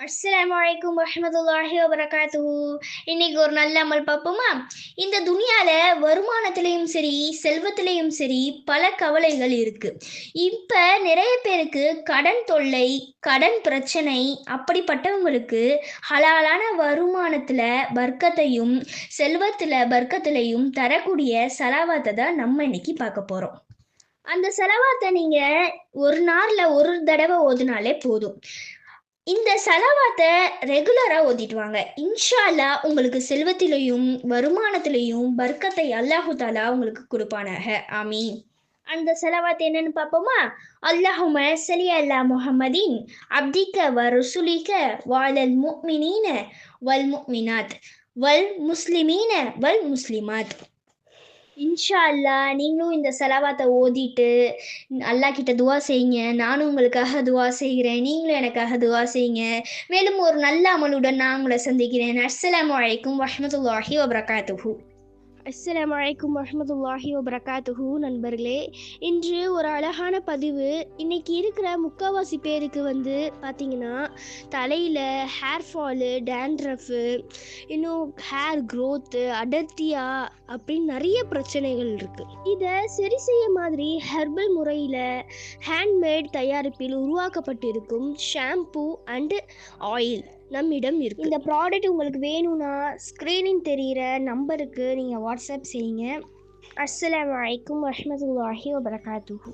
அஸ்ஸலாமு அலைக்கும் வரஹ்மத்துல்லாஹி வபரகாத்துஹு. இன்னைக்கு ஒரு நல்ல அமல் பார்ப்போமா? இந்த துனியால வருமானத்திலயும் சரி, செல்வத்திலயும் சரி பல கவலைகள் இருக்கு. இப்ப நிறைய பேருக்கு கடன் தொல்லை, கடன் பிரச்சனை அப்படிப்பட்டவங்களுக்கு ஹலாலான வருமானத்துல பர்க்கத்தையும், செல்வத்துல பர்க்கத்திலையும் தரக்கூடிய ஸலவாத்த தான் நம்ம இன்னைக்கு பார்க்க போறோம். அந்த செலவாத்த நீங்க ஒரு நாள்ல ஒரு தடவை ஓதுனாலே போதும். இந்த செலவாத்த ரெகுலரா ஓதிட்டு வாங்க. இன்ஷா அல்லாஹ் உங்களுக்கு செல்வத்திலையும், வருமானத்திலையும் பர்க்கத்தை அல்லாஹு தஆலா உங்களுக்கு குடுப்பானாக. ஆமீன். அந்த செலவாத் என்னன்னு பார்ப்போமா? அல்லாஹும்ம ஸல்லி அலா முஹம்மதின் அப்திக வ ரசூலிக வ அலல் முஃமினீன வல் முஃமினாத் வல் முஸ்லிமீன வல் முஸ்லிமாத். இன்ஷா அல்லாஹ் நீங்களும் இந்த செலவாத்த ஓதிட்டு அல்லாஹ் கிட்ட துவா செய்யுங்க. நானும் உங்களுக்காக துவா செய்கிறேன். நீங்களும் எனக்காக துவா செய்யுங்க. மேலும் ஒரு நல்ல அமலுடன் நான் உங்களை சந்திக்கிறேன். அஸ்ஸலாமு அலைக்கும் வரஹ்மத்துல்லாஹி வபரகாத்துஹு. அஸ்ஸலாமு அலைக்கும் வரஹ்மத்துல்லாஹி வபரகாத்துஹு. நண்பர்களே, இன்று ஒரு அழகான பதிவு. இன்னைக்கு இருக்கிற முக்கால்வாசி பேருக்கு பார்த்தீங்கன்னா தலையில் ஹேர் ஃபாலு, டேண்ட்ரஃபு, இன்னும் ஹேர் க்ரோத்து, அடர்த்தியா அப்படின்னு நிறைய பிரச்சனைகள் இருக்குது. இதை சரி செய்ய மாதிரி ஹெர்பல் முறையில் ஹேண்ட்மேட் தயாரிப்பில் உருவாக்கப்பட்டிருக்கும் ஷாம்பு அண்டு ஆயில் நம்மிடம் இருக்கு. இந்த ப்ராடக்ட் உங்களுக்கு வேணும்னா ஸ்க்ரீனில் தெரிகிற நம்பருக்கு நீங்கள் வாட்ஸ்அப் செய்யுங்க. அஸ்ஸலாமு அலைக்கும் வரஹ்மத்துல்லாஹி வபரகாத்துஹு.